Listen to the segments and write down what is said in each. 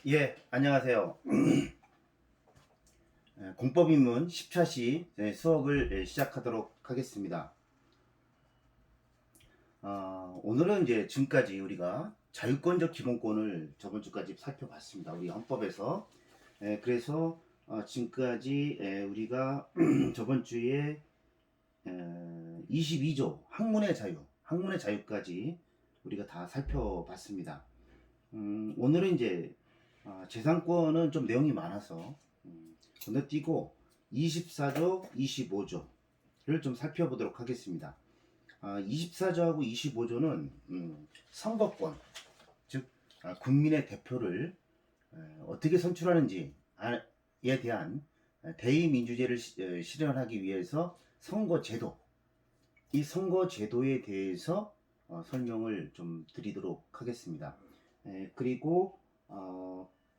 예, 안녕하세요. 공법입문 10차시 수업을 시작하도록 하겠습니다. 오늘은 이제 지금까지 우리가 자유권적 기본권을 저번 주까지 살펴봤습니다. 우리 헌법에서. 그래서 지금까지 우리가 저번 주에 22조 학문의 자유까지 우리가 다 살펴봤습니다. 오늘은 이제 재산권은 좀 내용이 많아서 건너뛰고 24조, 25조를 좀 살펴보도록 하겠습니다. 24조하고 25조는 선거권, 즉 국민의 대표를 어떻게 선출하는지에 대한 대의민주제를 실현하기 위해서 선거제도, 이 선거제도에 대해서 설명을 좀 드리도록 하겠습니다. 그리고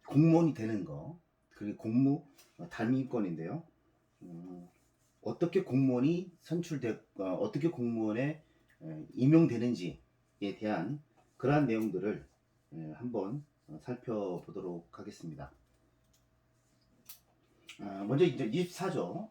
공무원이 되는 거, 그리고 공무 단위권인데요. 어떻게 공무원이 어떻게 공무원에 임용되는지에 대한 그러한 내용들을 한번 살펴보도록 하겠습니다. 먼저 이제 24조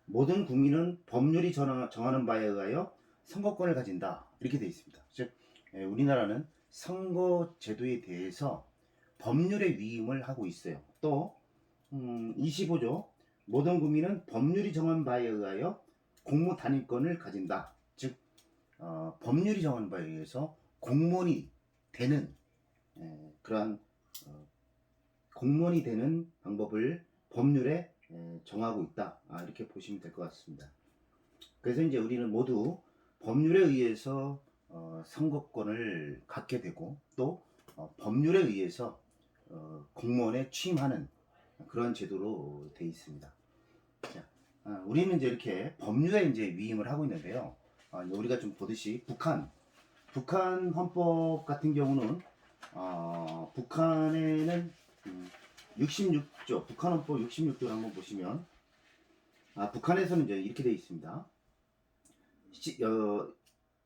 모든 국민은 법률이 정하는 바에 의하여 선거권을 가진다, 이렇게 되어 있습니다. 즉 우리나라는 선거제도에 대해서 법률의 위임을 하고 있어요. 또 25조 모든 국민은 법률이 정한 바에 의하여 공무 단위권을 가진다. 즉 법률이 정한 바에 의해서 공무원이 되는 그러한 공무원이 되는 방법을 법률에 정하고 있다. 이렇게 보시면 될 것 같습니다. 그래서 이제 우리는 모두 법률에 의해서 선거권을 갖게 되고, 또 법률에 의해서 공무원에 취임하는 그런 제도로 되어 있습니다. 자, 우리는 이제 이렇게 법률에 이제 위임을 하고 있는데요. 우리가 좀 보듯이 북한 헌법 같은 경우는 북한에는 66조, 북한 헌법 66조를 한번 보시면 북한에서는 이제 이렇게 되어 있습니다.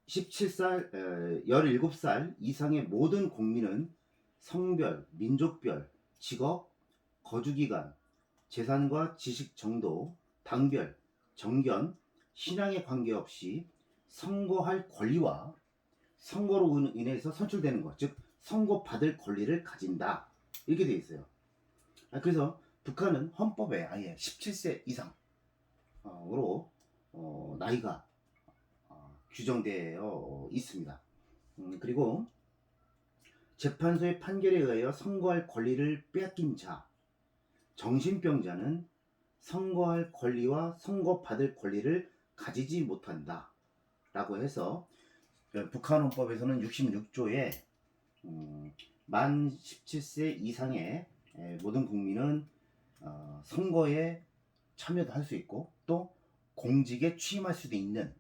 17살, 17살 이상의 모든 국민은 성별, 민족별, 직업, 거주기간, 재산과 지식 정도, 당별, 정견, 신앙에 관계없이 선거할 권리와 선거로 인해서 선출되는 것, 즉 선거받을 권리를 가진다, 이렇게 되어 있어요. 그래서 북한은 헌법에 아예 17세 이상으로 나이가 규정되어 있습니다. 그리고 재판소의 판결에 의하여 선거할 권리를 빼앗긴 자, 정신병자는 선거할 권리와 선거받을 권리를 가지지 못한다 라고 해서 북한 헌법에서는 66조에 만 17세 이상의 모든 국민은 선거에 참여도 할 수 있고, 또 공직에 취임할 수도 있는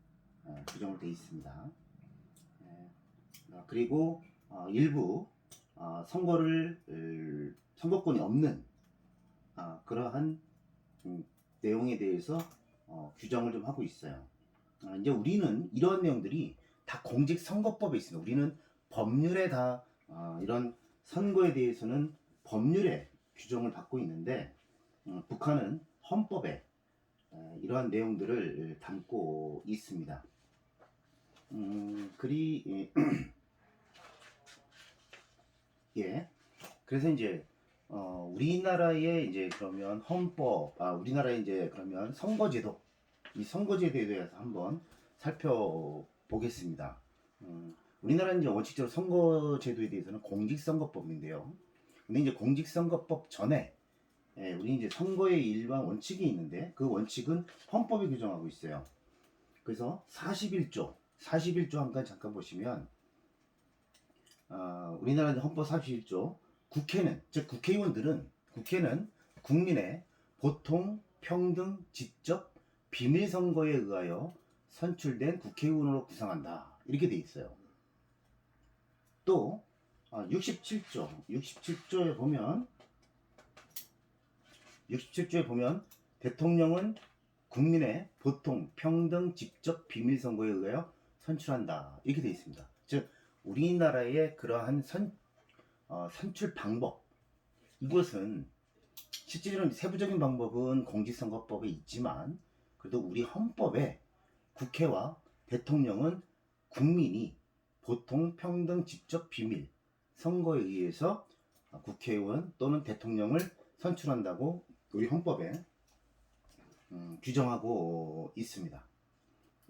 규정으로 되어 있습니다. 그리고 일부 선거권이 없는 그러한 내용에 대해서 규정을 좀 하고 있어요. 이제 우리는 이러한 내용들이 다 공직선거법에 있습니다. 우리는 법률에 다 이런 선거에 대해서는 법률에 규정을 받고 있는데, 북한은 헌법에 이러한 내용들을 담고 있습니다. 예. 그래서 이제 우리나라의 이제 그러면 우리나라의 이제 그러면 선거제도, 이 선거제도에 대해서 한번 살펴보겠습니다. 우리나라는 이제 원칙적으로 선거제도에 대해서는 공직선거법인데요. 근데 이제 공직선거법 전에 우리 이제 선거의 일반 원칙이 있는데, 그 원칙은 헌법이 규정하고 있어요. 그래서 41조 잠깐 보시면 우리나라 헌법 41조 즉 국회는 국민의 보통, 평등, 직접, 비밀 선거에 의하여 선출된 국회의원으로 구성한다, 이렇게 돼 있어요. 또 67조에 보면 대통령은 국민의 보통, 평등, 직접, 비밀 선거에 의하여 선출한다, 이렇게 돼 있습니다. 즉 우리나라의 그러한 선출 방법, 이것은 실제로는 세부적인 방법은 공직선거법에 있지만, 그래도 우리 헌법에 국회와 대통령은 국민이 보통 평등 직접 비밀 선거에 의해서 국회의원 또는 대통령을 선출한다고 우리 헌법에 규정하고 있습니다.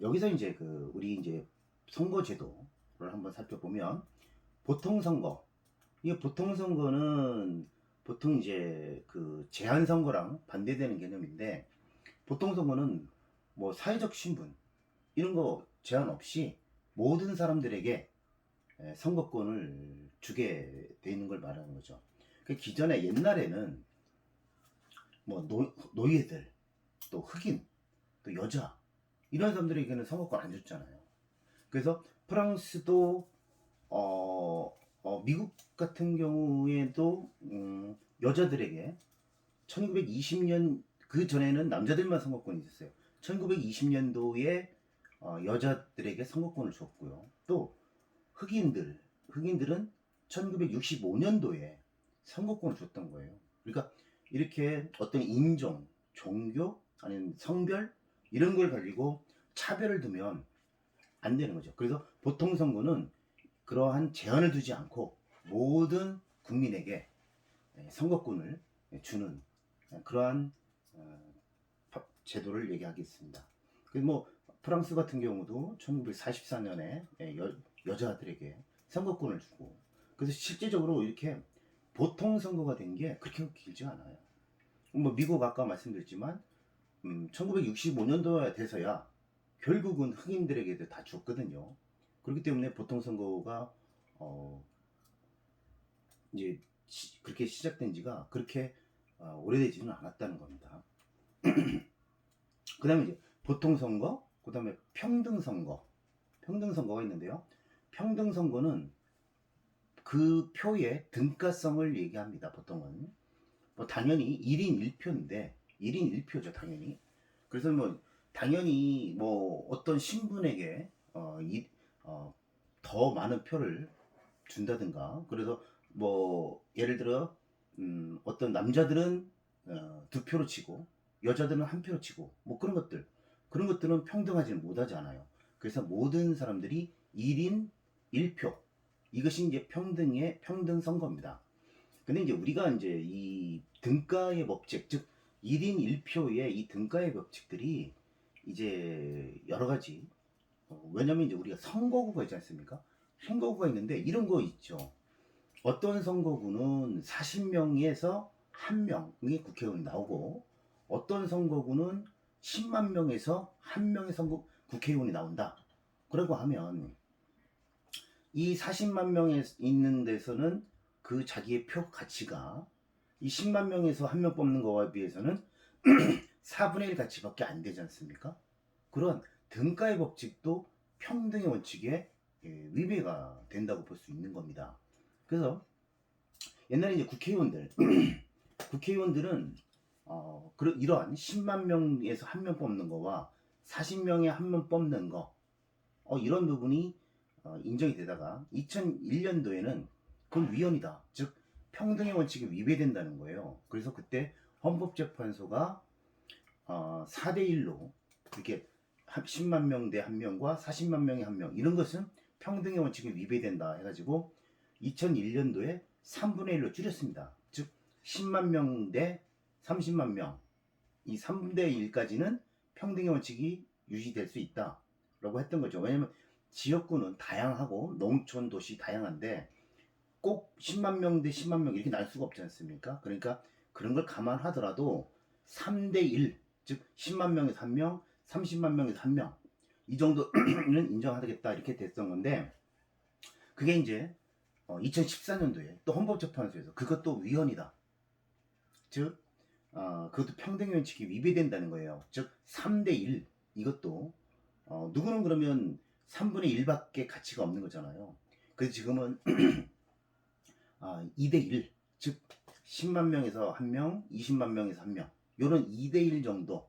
여기서 이제 우리 이제 선거제도를 한번 살펴보면, 보통선거, 이 보통선거는 보통 이제 제한선거랑 반대되는 개념인데, 보통선거는 뭐 사회적 신분 이런 거 제한 없이 모든 사람들에게 선거권을 주게 돼 있는 걸 말하는 거죠. 기존에 옛날에는 뭐 노예들, 또 흑인, 또 여자, 이런 사람들에게는 선거권 안 줬잖아요. 그래서 프랑스도 미국 같은 경우에도 여자들에게 1920년, 그 전에는 남자들만 선거권이 있었어요. 1920년도에 여자들에게 선거권을 줬고요. 또 흑인들은 1965년도에 선거권을 줬던 거예요. 그러니까 이렇게 어떤 인종, 종교, 아니면 성별 이런 걸 가지고 차별을 두면 안 되는 거죠. 그래서 보통 선거는 그러한 제한을 두지 않고 모든 국민에게 선거권을 주는 그러한 제도를 얘기하겠습니다. 뭐 프랑스 같은 경우도 1944년에 여자들에게 선거권을 주고, 그래서 실제적으로 이렇게 보통 선거가 된 게 그렇게 길지 않아요. 뭐 미국 아까 말씀드렸지만 1965년도에 돼서야 결국은 흑인들에게도 다 줬거든요. 그렇기 때문에 보통 선거가 이제 그렇게 시작된 지가 그렇게 오래되지는 않았다는 겁니다. 그 다음에 이제 보통선거, 그 다음에 평등선거가 있는데요. 평등선거는 그 표의 등가성을 얘기합니다. 보통은 뭐 당연히 1인 1표인데 1인 1표죠 당연히. 그래서 뭐 당연히 뭐 어떤 신분에게 더 많은 표를 준다든가, 그래서 뭐 예를 들어 어떤 남자들은 2표로 치고 여자들은 1표로 치고, 뭐 그런 것들은 평등하지는 못하잖아요. 그래서 모든 사람들이 1인 1표, 이것이 이제 평등 선거입니다. 근데 이제 우리가 이제 이 등가의 법칙, 즉 1인 1표의 이 등가의 법칙들이 이제 여러 가지, 왜냐면 이제 우리가 선거구가 있지 않습니까? 선거구가 있는데 이런 거 있죠. 어떤 선거구는 40명에서 1명이 국회의원이 나오고, 어떤 선거구는 10만 명에서 1명의 국회의원이 나온다. 그러고 하면 이 40만 명에 있는 데서는 그 자기의 표 가치가 이 10만 명에서 1명 뽑는 거와 비해서는 4분의 1 가치밖에 안 되지 않습니까? 그런 등가의 법칙도 평등의 원칙에 위배가 된다고 볼 수 있는 겁니다. 그래서 옛날에 이제 국회의원들은 이러한 10만 명에서 1명 뽑는 거와 40명에 1명 뽑는 거, 이런 부분이 인정이 되다가 2001년도에는 그건 위헌이다, 즉 평등의 원칙이 위배된다는 거예요. 그래서 그때 헌법재판소가 4대1로 이렇게 10만 명 대 1명과 40만 명에 1명, 이런 것은 평등의 원칙이 위배된다 해가지고 2001년도에 3분의 1로 줄였습니다. 즉 10만 명 대 30만 명, 이 3대 1까지는 평등의 원칙이 유지될 수 있다 라고 했던 거죠. 왜냐면 지역구는 다양하고 농촌 도시 다양한데 꼭 10만 명 대 10만 명 이렇게 날 수가 없지 않습니까? 그러니까 그런 걸 감안하더라도 3대 1, 즉 10만 명에서 1명, 30만 명에서 1명, 이 정도는 인정하겠다 이렇게 됐던 건데, 그게 이제 2014년도에 또 헌법재판소에서 그것도 위헌이다, 즉 그것도 평등의 원칙이 위배된다는 거예요. 즉 3대 1, 이것도 누구는 그러면 3분의 1밖에 가치가 없는 거잖아요. 그래서 지금은 2대 1, 즉 10만 명에서 1명, 20만 명에서 1명, 요런 2대 1 정도,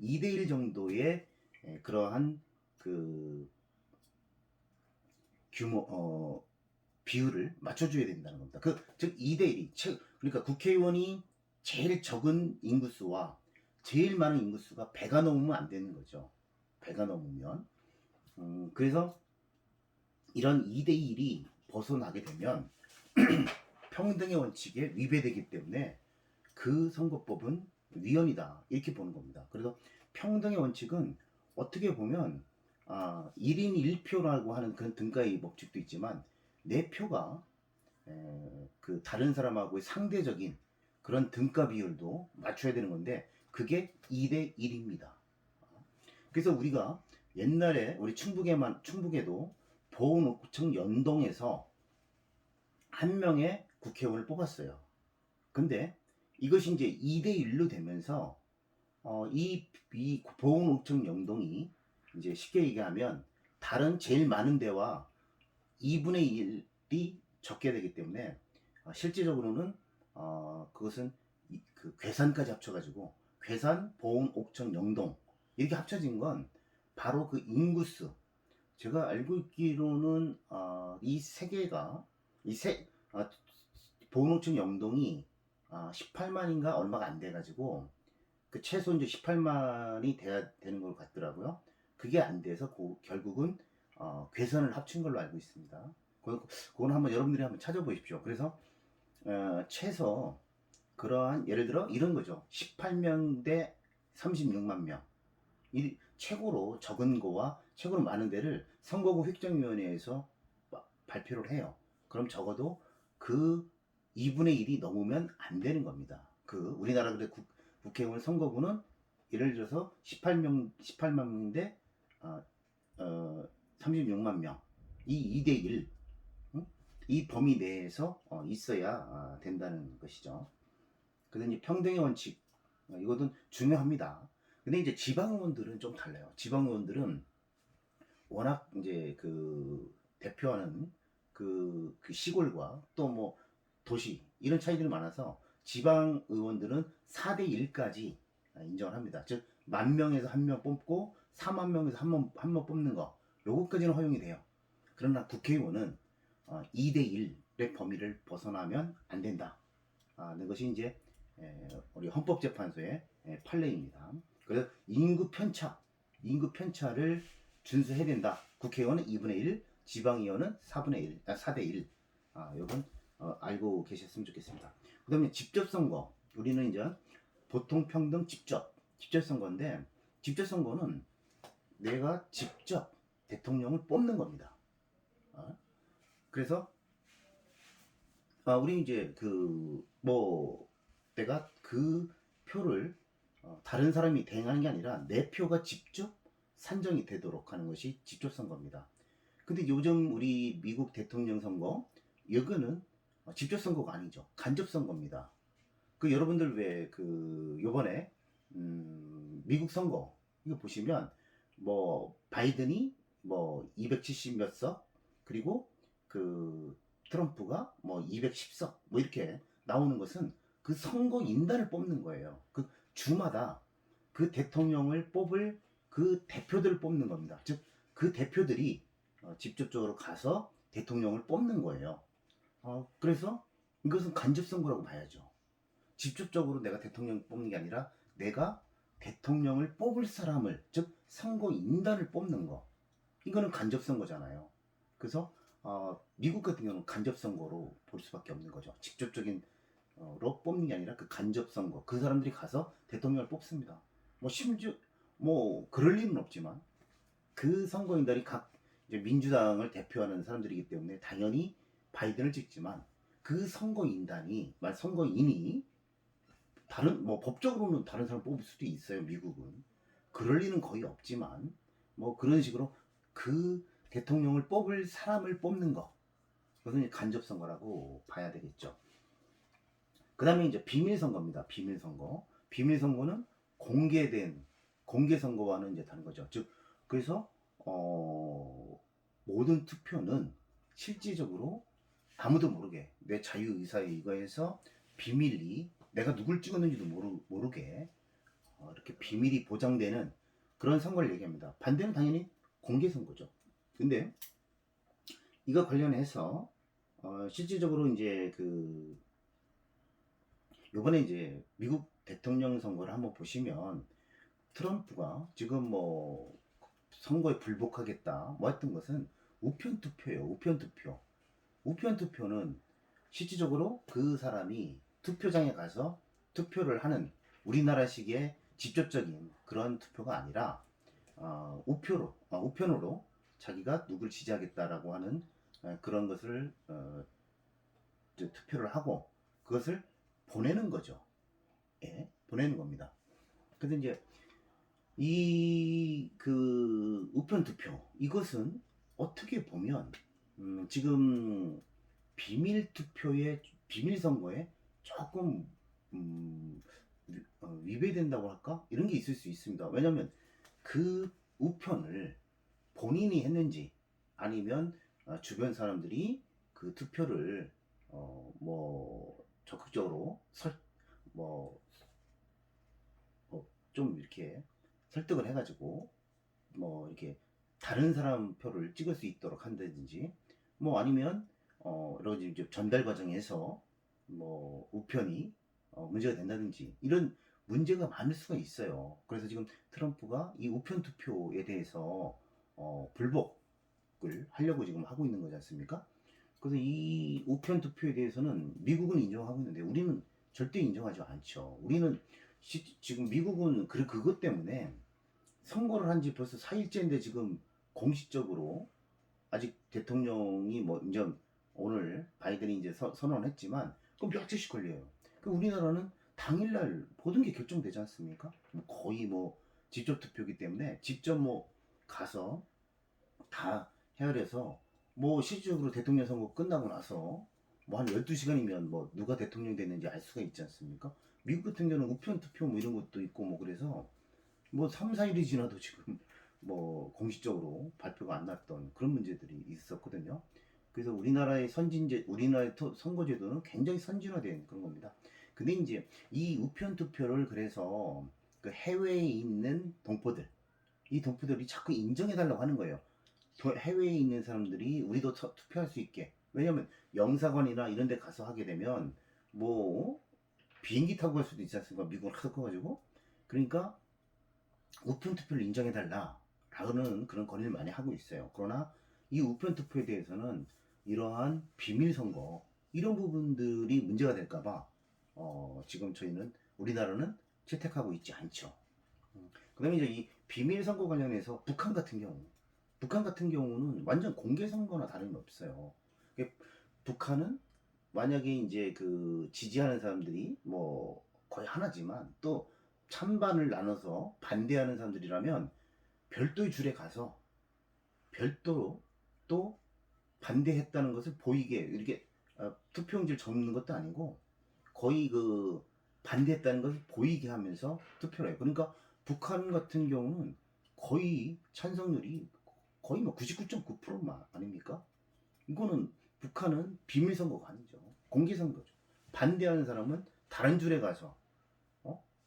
2대 1 정도의 그러한 규모, 비율을 맞춰줘야 된다는 겁니다. 즉 2대1이 그러니까 국회의원이 제일 적은 인구수와 제일 많은 인구수가 배가 넘으면 안 되는 거죠. 배가 넘으면 그래서 이런 2대1이 벗어나게 되면 평등의 원칙에 위배되기 때문에 그 선거법은 위헌이다 이렇게 보는 겁니다. 그래서 평등의 원칙은 어떻게 보면 1인 1표라고 하는 그런 등가의 법칙도 있지만 내 표가 그 다른 사람하고의 상대적인 그런 등가 비율도 맞춰야 되는 건데 그게 2대 1입니다. 그래서 우리가 옛날에 우리 충북에도 보훈오청 연동에서 한 명의 국회의원을 뽑았어요. 근데 이것이 이제 2대 1로 되면서 이 보훈오청 연동이 이제 쉽게 얘기하면 다른 제일 많은 데와 2분의 1이 적게 되기 때문에 실제적으로는 그것은 그 괴산까지 합쳐가지고 괴산, 보훈, 옥천, 영동 이렇게 합쳐진 건 바로 그 인구수. 제가 알고 있기로는 이 세 개가 보훈, 옥천, 영동이 18만인가 얼마가 안 돼가지고 그 최소 이제 18만이 돼야 되는 것 같더라고요. 그게 안 돼서 결국은 괴선을 합친 걸로 알고 있습니다. 그건 한번 여러분들이 한번 찾아보십시오. 그래서 최소 그러한 예를 들어 이런 거죠. 18명 대 36만 명. 이 최고로 적은 거와 최고로 많은 데를 선거구 획정위원회에서 발표를 해요. 그럼 적어도 그 2분의 1이 넘으면 안 되는 겁니다. 그 우리나라 국회의원 선거구는 예를 들어서 18만 명인데 36만 명. 이 2대 1. 이 범위 내에서 있어야 된다는 것이죠. 그래서 이제 평등의 원칙 이것은 중요합니다. 근데 이제 지방의원들은 좀 달라요. 지방의원들은 워낙 이제 그 대표하는 그 시골과 또 뭐 도시 이런 차이들이 많아서 지방의원들은 4대 1까지 인정을 합니다. 즉 10,000명에서 1명 뽑고 4만 명에서 한 명 뽑는 거 요거까지는 허용이 돼요. 그러나 국회의원은 2대 1의 범위를 벗어나면 안 된다. 는 것이 이제 우리 헌법재판소의 판례입니다. 그래서 인구 편차를 준수해야 된다. 국회의원은 2분의 1, 지방의원은 4대 1. 요건 알고 계셨으면 좋겠습니다. 그 다음에 직접선거. 우리는 이제 보통평등 직접선거인데 직접선거는 내가 직접 대통령을 뽑는 겁니다. 그래서 우리 이제 내가 그 표를 다른 사람이 대행하는 게 아니라 내 표가 직접 산정이 되도록 하는 것이 직접 선거입니다. 근데 요즘 우리 미국 대통령 선거 이거는 직접 선거가 아니죠. 간접 선거입니다. 그 여러분들 왜 요번에 미국 선거 이거 보시면 뭐 바이든이 뭐 270 몇 석 그리고 그 트럼프가 뭐 210석 뭐 이렇게 나오는 것은 그 선거 인단을 뽑는 거예요. 그 주마다 그 대통령을 뽑을 그 대표들을 뽑는 겁니다. 즉 그 대표들이 직접적으로 가서 대통령을 뽑는 거예요. 그래서 이것은 간접 선거라고 봐야죠. 직접적으로 내가 대통령 뽑는 게 아니라 내가 대통령을 뽑을 사람을 즉 선거 인단을 뽑는 거 이거는 간접 선거잖아요. 그래서 미국 같은 경우는 간접 선거로 볼 수밖에 없는 거죠. 직접적인 로 뽑는 게 아니라 그 간접 선거 그 사람들이 가서 대통령을 뽑습니다. 뭐 심지어 뭐 그럴 일은 없지만 그 선거인단이 각 이제 민주당을 대표하는 사람들이기 때문에 당연히 바이든을 찍지만 그 선거인이 다른 뭐 법적으로는 다른 사람 뽑을 수도 있어요. 미국은 그럴 리는 거의 없지만 뭐 그런 식으로 그 대통령을 뽑을 사람을 뽑는 거 그것은 간접 선거라고 봐야 되겠죠. 그 다음에 이제 비밀선거입니다. 비밀선거는 공개 선거와는 이제 다른 거죠. 즉 그래서 모든 투표는 실질적으로 아무도 모르게 내 자유의사에 의거해서 비밀리 내가 누굴 찍었는지도 모르게 이렇게 비밀이 보장되는 그런 선거를 얘기합니다. 반대는 당연히 공개 선거죠. 근데 이거 관련해서 실질적으로 이제 요번에 이제 미국 대통령 선거를 한번 보시면 트럼프가 지금 뭐 선거에 불복하겠다 뭐 했던 것은 우편 투표예요. 우편 투표. 우편 투표는 실질적으로 그 사람이 투표장에 가서 투표를 하는 우리나라식의 직접적인 그런 투표가 아니라 우편으로 자기가 누굴 지지하겠다라고 하는 그런 것을 투표를 하고 그것을 보내는 거죠. 예, 보내는 겁니다. 근데 이제 이 우편 투표 이것은 어떻게 보면 지금 비밀 투표에 비밀 선거에 조금 위배된다고 할까 이런 게 있을 수 있습니다. 왜냐하면 그 우편을 본인이 했는지 아니면 주변 사람들이 그 투표를 뭐 적극적으로 뭐 좀 이렇게 설득을 해가지고 뭐 이렇게 다른 사람 표를 찍을 수 있도록 한다든지 뭐 아니면 여러 가지 이제 전달 과정에서 뭐 우편이 문제가 된다든지 이런 문제가 많을 수가 있어요. 그래서 지금 트럼프가 이 우편 투표에 대해서 불복을 하려고 지금 하고 있는 거지 않습니까? 그래서 이 우편 투표에 대해서는 미국은 인정하고 있는데 우리는 절대 인정하지 않죠. 우리는 지금 미국은 그것 때문에 선거를 한 지 벌써 4일째인데 지금 공식적으로 아직 대통령이 뭐 이제 오늘 바이든이 이제 선언했지만 그럼 며칠씩 걸려요. 그 우리나라는 당일날 모든 게 결정되지 않습니까? 뭐 거의 뭐 직접 투표기 때문에 직접 뭐 가서 다 헤아려서 뭐 실질적으로 대통령 선거 끝나고 나서 뭐 한 12시간이면 뭐 누가 대통령 됐는지 알 수가 있지 않습니까? 미국 같은 경우는 우편 투표 뭐 이런 것도 있고 뭐 그래서 뭐 3, 4일이 지나도 지금 뭐 공식적으로 발표가 안 났던 그런 문제들이 있었거든요. 그래서 우리나라의 선거제도는 굉장히 선진화된 그런 겁니다. 근데 이제 이 우편 투표를 그래서 그 해외에 있는 이 동포들이 자꾸 인정해달라고 하는 거예요. 해외에 있는 사람들이 우리도 투표할 수 있게. 왜냐면 영사관이나 이런 데 가서 하게 되면 뭐 비행기 타고 갈 수도 있지 않습니까? 미국은 하도 커가지고. 그러니까 우편 투표를 인정해달라라는 그런 건의를 많이 하고 있어요. 그러나 이 우편 투표에 대해서는 이러한 비밀 선거 이런 부분들이 문제가 될까봐 지금 우리나라는 채택하고 있지 않죠. 그다음에 이제 이 비밀 선거 관련해서 북한 같은 경우는 완전 공개 선거나 다름이 없어요. 북한은 만약에 이제 지지하는 사람들이 뭐 거의 하나지만 또 찬반을 나눠서 반대하는 사람들이라면 별도의 줄에 가서 별도로 또 반대했다는 것을 보이게 이렇게 투표용지를 접는 것도 아니고 거의 반대했다는 것을 보이게 하면서 투표를 해요. 그러니까 북한 같은 경우는 거의 찬성률이 거의 뭐 99.9% 아닙니까? 이거는 북한은 비밀 선거가 아니죠. 공개 선거죠. 반대하는 사람은 다른 줄에 가서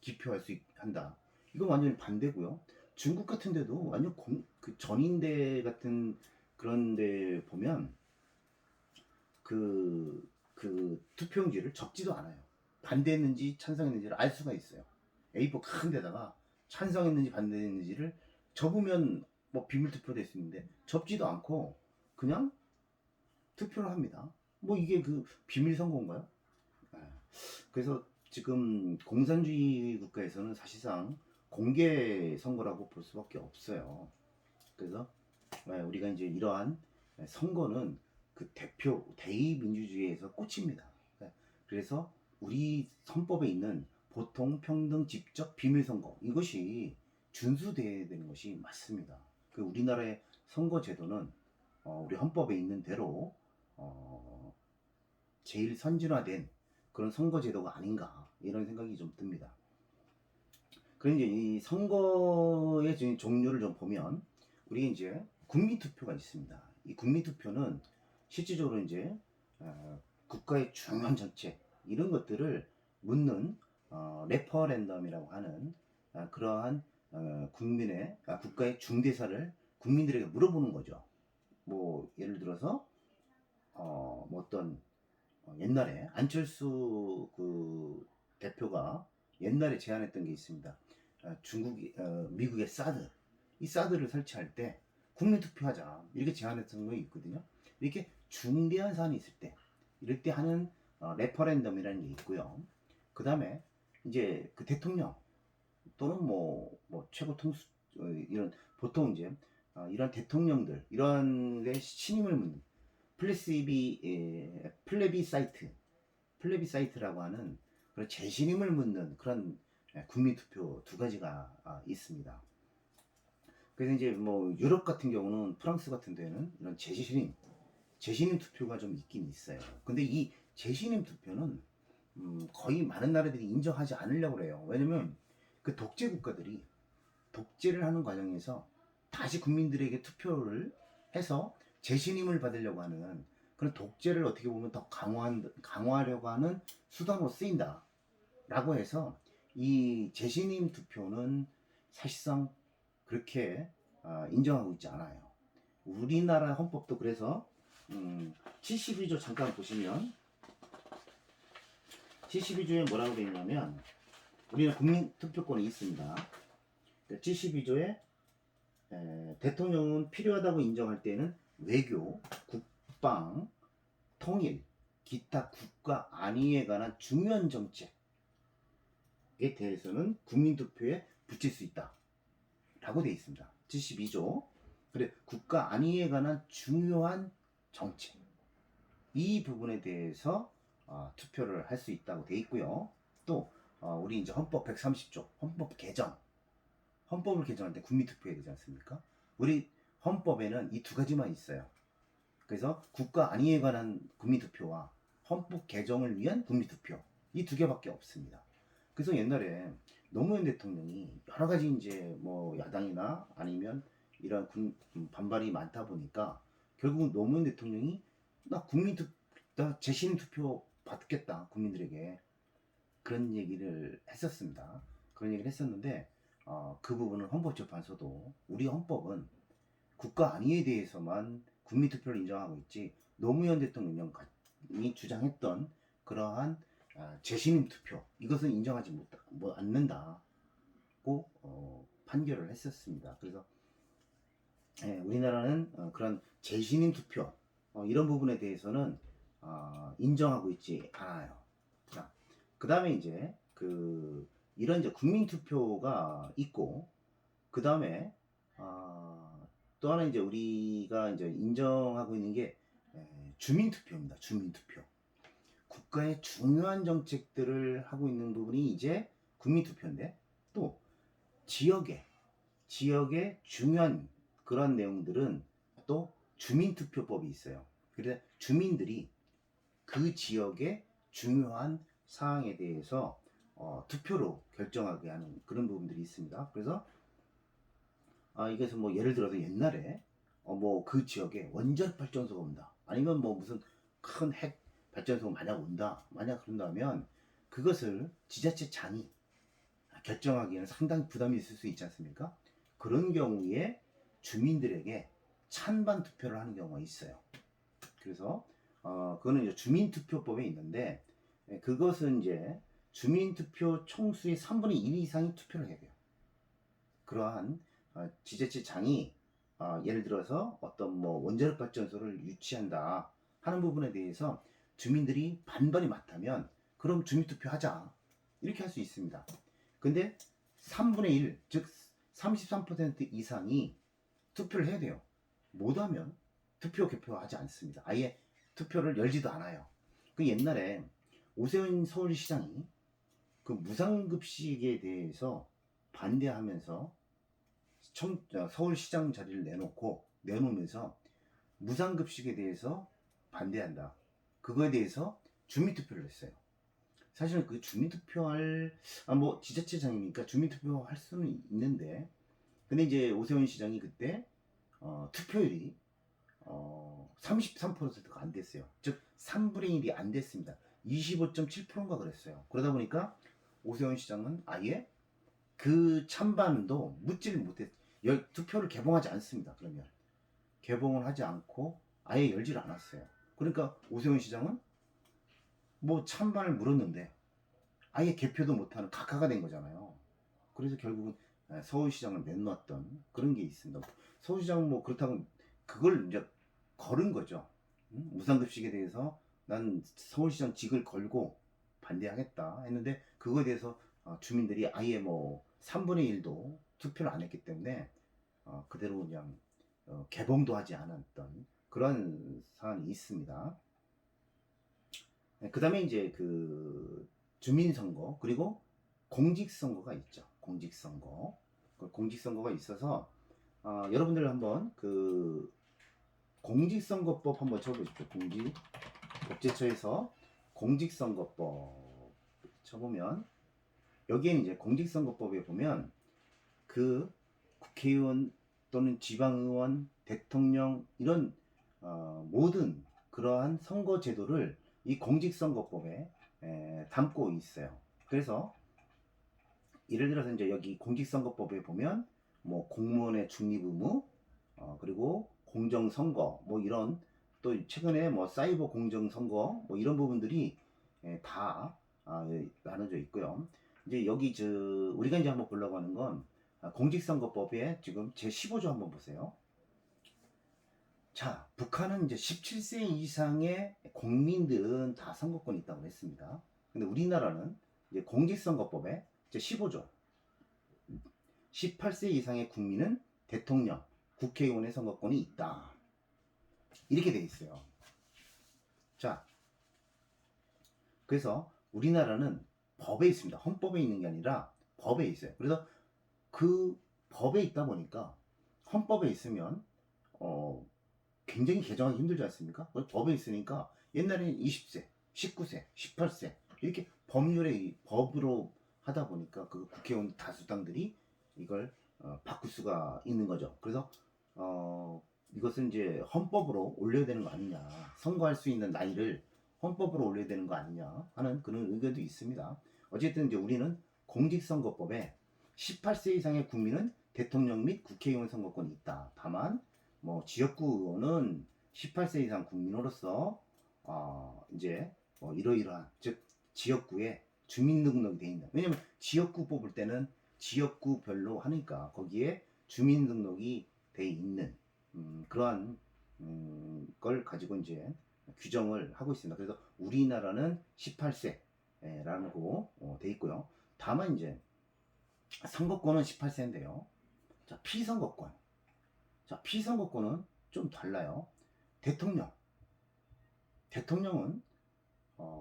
기표할 수 한다. 이건 완전히 반대고요. 중국 같은 데도 완전 전인대 같은 그런 데 보면 투표용지를 적지도 않아요. 반대했는지 찬성했는지를 알 수가 있어요. A4 큰 데다가 찬성했는지 반대했는지를 접으면 뭐 비밀 투표 될 수 있는데 접지도 않고 그냥 투표를 합니다. 뭐 이게 비밀 선거인가요? 그래서 지금 공산주의 국가에서는 사실상 공개 선거라고 볼 수밖에 없어요. 그래서 우리가 이제 이러한 선거는 대의민주주의에서 꽃입니다. 그래서 우리 헌법에 있는 보통, 평등, 직접, 비밀 선거 이것이 준수되어야 되는 것이 맞습니다. 우리나라의 선거 제도는 우리 헌법에 있는 대로 제일 선진화된 그런 선거 제도가 아닌가 이런 생각이 좀 듭니다. 그런데 이 선거의 종류를 좀 보면 우리 이제 국민투표가 있습니다. 이 국민투표는 실질적으로 이제 국가의 중요한 정책 이런 것들을 묻는 레퍼런덤이라고 하는 그러한 국가의 중대사를 국민들에게 물어보는 거죠. 뭐 예를 들어서 뭐 어떤 옛날에 안철수 그 대표가 옛날에 제안했던 게 있습니다. 미국의 사드, 이 사드를 설치할 때 국민 투표하자 이렇게 제안했던 거 있거든요. 이렇게 중대한 사안이 있을 때 이럴 때 하는 레퍼런덤이라는 게 있고요. 그 다음에 이제 그 대통령 또는 뭐 최고 통수 이런 보통 이제 이런 대통령들 이런 데 신임을 묻는 플레비사이트라고 하는 그런 재신임을 묻는 그런 국민투표 두 가지가 있습니다. 그래서 이제 뭐 유럽 같은 경우는 프랑스 같은 데는 이런 재신임 투표가 좀 있긴 있어요. 근데 이 재신임 투표는 거의 많은 나라들이 인정하지 않으려고 그래요. 왜냐면 그 독재 국가들이 독재를 하는 과정에서 다시 국민들에게 투표를 해서 재신임을 받으려고 하는 그런 독재를 어떻게 보면 더 강화하려고 하는 수단으로 쓰인다 라고 해서 이 재신임 투표는 사실상 그렇게 인정하고 있지 않아요. 우리나라 헌법도 그래서 72조 잠깐 보시면 72조에 뭐라고 되어 있냐면 우리는 국민투표권이 있습니다. 72조에 대통령은 필요하다고 인정할 때는 외교, 국방, 통일, 기타 국가 안위에 관한 중요한 정책에 대해서는 국민투표에 붙일 수 있다 라고 되어 있습니다. 72조. 그래, 국가 안위에 관한 중요한 정책, 이 부분에 대해서 투표를 할 수 있다고 되어 있고요. 또 우리 이제 헌법 130조 헌법을 개정할 때 국민투표해야 되지 않습니까? 우리 헌법에는 이 두 가지만 있어요. 그래서 국가 안위에 관한 국민투표와 헌법 개정을 위한 국민투표, 이 두 개밖에 없습니다. 그래서 옛날에 노무현 대통령이 여러 가지 이제 뭐 야당이나 아니면 이런 반발이 많다 보니까 결국 노무현 대통령이 나 재신 투표 받겠다 국민들에게 그런 얘기를 했었습니다. 그런 얘기를 했었는데 그 부분은 헌법재판소도 우리 헌법은 국가 안위에 대해서만 국민투표를 인정하고 있지 노무현 대통령이 주장했던 그러한 재신임 투표 이것은 인정하지 않는다고 판결을 했었습니다. 그래서 우리나라는 그런 재신임 투표 이런 부분에 대해서는 인정하고 있지 않아요. 자, 그 다음에 이제 이런 이제 국민투표가 있고 그 다음에 또 하나 이제 우리가 이제 인정하고 있는 게 주민투표입니다. 주민투표. 국가의 중요한 정책들을 하고 있는 부분이 이제 국민투표인데 또 지역의 중요한 그런 내용들은 또 주민투표법이 있어요. 그래서 주민들이 그 지역의 중요한 사항에 대해서 투표로 결정하게 하는 그런 부분들이 있습니다. 그래서 이게서 뭐 예를 들어서 옛날에 뭐 그 지역에 원자력 발전소가 온다. 아니면 뭐 무슨 큰 핵 발전소가 만약 온다. 만약 그런다면 그것을 지자체장이 결정하기에는 상당히 부담이 있을 수 있지 않습니까? 그런 경우에 주민들에게 찬반 투표를 하는 경우가 있어요. 그래서 그거는 이제 주민투표법에 있는데 그것은 이제 주민투표 총수의 3분의 1 이상이 투표를 해야 돼요. 그러한 지자체장이 예를 들어서 어떤 뭐 원자력 발전소를 유치한다 하는 부분에 대해서 주민들이 반발이 많다면 그럼 주민투표 하자 이렇게 할 수 있습니다. 근데 3분의 1, 즉 33% 이상이 투표를 해야 돼요. 못하면 개표하지 않습니다. 아예 투표를 열지도 않아요. 그 옛날에 오세훈 서울시장이 그 무상급식에 대해서 반대하면서 서울시장 자리를 내놓으면서 무상급식에 대해서 반대한다. 그거에 대해서 주민투표를 했어요. 사실은 그 뭐 지자체장이니까 주민투표 할 수는 있는데, 근데 이제 오세훈 시장이 그때 투표율이 33%가 안 됐어요. 즉 3분의 1이 안 됐습니다. 25.7%인가 그랬어요. 그러다 보니까 오세훈 시장은 아예 그 찬반도 묻지를 못했. 투표를 개봉하지 않습니다. 그러면 개봉을 하지 않고 아예 열지를 않았어요. 그러니까 오세훈 시장은 뭐 찬반을 물었는데 아예 개표도 못하는 각하가 된 거잖아요. 그래서 결국은 서울시장을 내놓았던 그런 게 있습니다. 서울시장은 뭐 그렇다고 그걸 이제 걸은 거죠. 무상급식에 대해서 난 서울시장 직을 걸고 반대하겠다 했는데 그거에 대해서 주민들이 아예 뭐 3분의 1도 투표를 안 했기 때문에 그대로 그냥 개봉도 하지 않았던 그런 사안이 있습니다. 그 다음에 이제 그 주민선거 그리고 공직선거가 있죠. 공직선거. 그 공직선거가 있어서 여러분들 한번 그 공직선거법 한번 쳐보십시오. 법제처에서 공직선거법 쳐보면 여기에 이제 공직선거법에 보면 그 국회의원 또는 지방의원, 대통령 이런 모든 그러한 선거 제도를 이 공직선거법에 담고 있어요. 그래서 예를 들어서 이제 여기 공직선거법에 보면 뭐 공무원의 중립의무, 그리고 공정선거 뭐 이런 또 최근에 뭐 사이버 공정선거 뭐 이런 부분들이 다 나눠져 있고요. 이제 여기 우리가 이제 한번 보려고 하는 건 공직선거법에 지금 제 15조 한번 보세요. 자, 북한은 이제 17세 이상의 국민들은 다 선거권이 있다고 했습니다. 근데 우리나라는 이제 공직선거법에 제 15조 18세 이상의 국민은 대통령, 국회의원의 선거권이 있다. 이렇게 돼 있어요. 자, 그래서 우리나라는 법에 있습니다. 헌법에 있는 게 아니라 법에 있어요. 그래서 그 법에 있다 보니까 헌법에 있으면 굉장히 개정하기 힘들지 않습니까? 법에 있으니까 옛날에는 20세, 19세, 18세 이렇게 법으로 하다 보니까 그 국회의원 다수당들이 이걸 바꿀 수가 있는 거죠. 그래서 이것은 이제 헌법으로 올려야 되는 거 아니냐, 선거할 수 있는 나이를 헌법으로 올려야 되는 거 아니냐 하는 그런 의견도 있습니다. 어쨌든 이제 우리는 공직선거법에 18세 이상의 국민은 대통령 및 국회의원 선거권이 있다. 다만 뭐 지역구 의원은 18세 이상 국민으로서 이제 뭐 이러이러한 즉 지역구에 주민등록이 돼 있는, 왜냐면 지역구 뽑을 때는 지역구별로 하니까 거기에 주민등록이 돼 있는 그러한 걸 가지고 이제 규정을 하고 있습니다. 그래서 우리나라는 18세라고 돼 있고요. 다만 이제 선거권은 18세인데요. 자, 피선거권. 자, 피선거권은 좀 달라요. 대통령은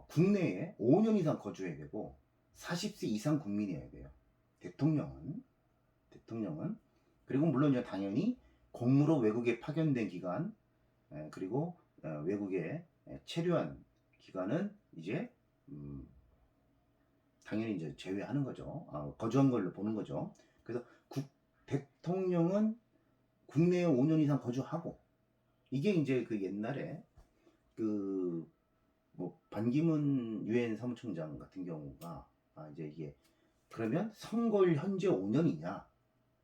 국내에 5년 이상 거주해야 되고 40세 이상 국민이어야 돼요. 대통령은 그리고 물론 이제 당연히 공무로 외국에 파견된 기간 그리고 외국에 체류한 기간은 이제 당연히 이제 제외하는 거죠. 거주한 걸로 보는 거죠. 그래서 대통령은 국내에 5년 이상 거주하고, 이게 이제 그 옛날에 그 뭐 반기문 유엔 사무총장 같은 경우가 이제 이게 그러면 선거일 현재 5년이냐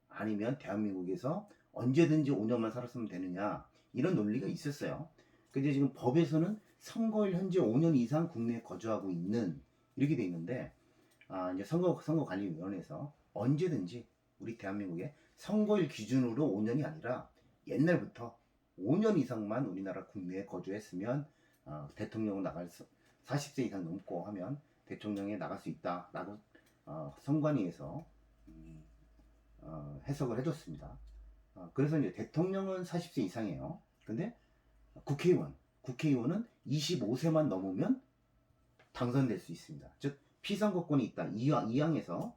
아니면 대한민국에서 언제든지 5년만 살았으면 되느냐 이런 논리가 있었어요. 근데 지금 법에서는 선거일 현재 5년 이상 국내에 거주하고 있는 이렇게 돼 있는데 이제 선거관리위원회에서 언제든지 우리 대한민국에 선거일 기준으로 5년이 아니라 옛날부터 5년 이상만 우리나라 국내에 거주했으면 대통령은 40세 이상 넘고 하면 대통령에 나갈 수 있다라고 선관위에서 해석을 해줬습니다. 그래서 이제 대통령은 40세 이상이에요. 근데 국회의원은 25세만 넘으면 당선될 수 있습니다. 즉 피선거권이 있다. 이 항에서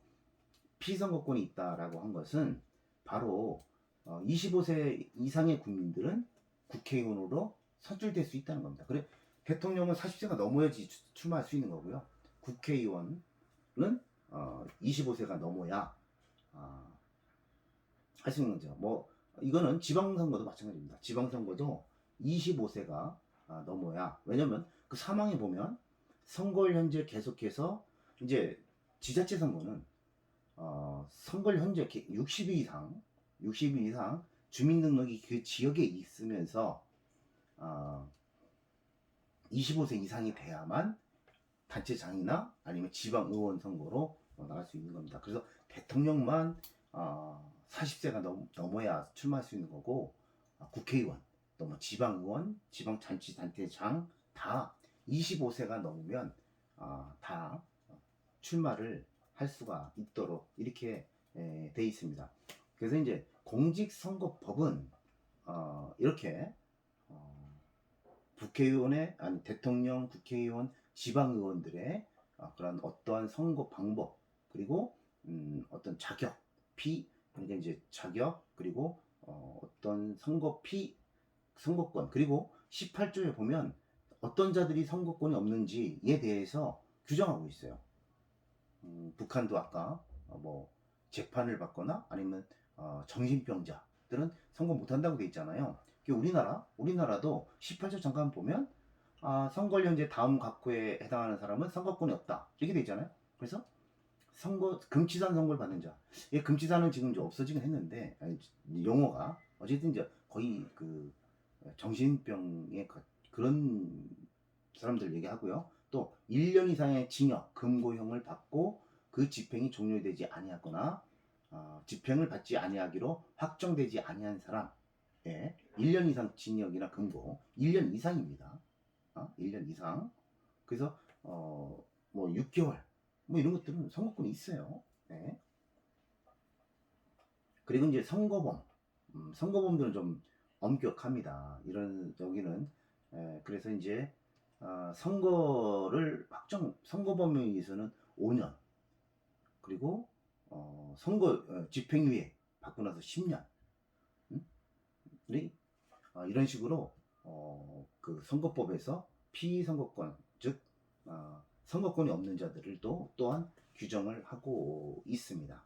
피선거권이 있다라고 한 것은 바로 25세 이상의 국민들은 국회의원으로 선출될 수 있다는 겁니다. 그래 대통령은 40세가 넘어야지 출마할 수 있는 거고요. 국회의원은 25세가 넘어야 할 수 있는 거죠. 뭐 이거는 지방선거도 마찬가지입니다. 지방선거도 25세가 넘어야, 왜냐면 그 사망에 보면 선거일 현재 계속해서 이제 지자체 선거는 선거일 현재 60일 이상 주민등록이 그 지역에 있으면서 25세 이상이 돼야만 단체장이나 아니면 지방의원 선거로 나갈 수 있는 겁니다. 그래서 대통령만 40세가 넘어야 출마할 수 있는 거고, 국회의원, 또 뭐 지방의원, 지방자치단체장 다 25세가 넘으면 다 출마를 할 수가 있도록 이렇게 돼 있습니다. 그래서 이제 공직선거법은 이렇게 국회의원의 아니 대통령, 국회의원, 지방의원들의 그런 어떠한 선거 방법, 그리고 어떤 자격, 그러니까 이제 자격, 그리고 어떤 선거권, 그리고 18조에 보면 어떤 자들이 선거권이 없는지에 대해서 규정하고 있어요. 북한도 아까 뭐 재판을 받거나 아니면 정신병자들은 선거 못한다고 돼 있잖아요. 우리나라도 18조 잠깐 보면 선거연제 다음 각호에 해당하는 사람은 선거권이 없다 이렇게 돼 있잖아요. 그래서 금치산 선거를 받는 자, 이 금치산은 지금 이제 없어지긴 했는데 용어가 어쨌든 이제 거의 그 정신병의 그런 사람들 얘기하고요. 또 1년 이상의 징역, 금고형을 받고 그 집행이 종료되지 아니하거나 집행을 받지 아니하기로 확정되지 아니한 사람, 1년 이상 징역이나 금고, 1년 이상입니다. 1년 이상. 그래서 뭐 6개월, 뭐 이런 것들은 선거권이 있어요. 네. 그리고 이제 선거범들은 좀 엄격합니다. 여기는 그래서 이제 선거범에 의해서는 5년, 그리고 집행유예 받고 나서 10년, 이런 식으로 그 선거법에서 피선거권, 즉 선거권이 없는 자들을 또한 규정을 하고 있습니다.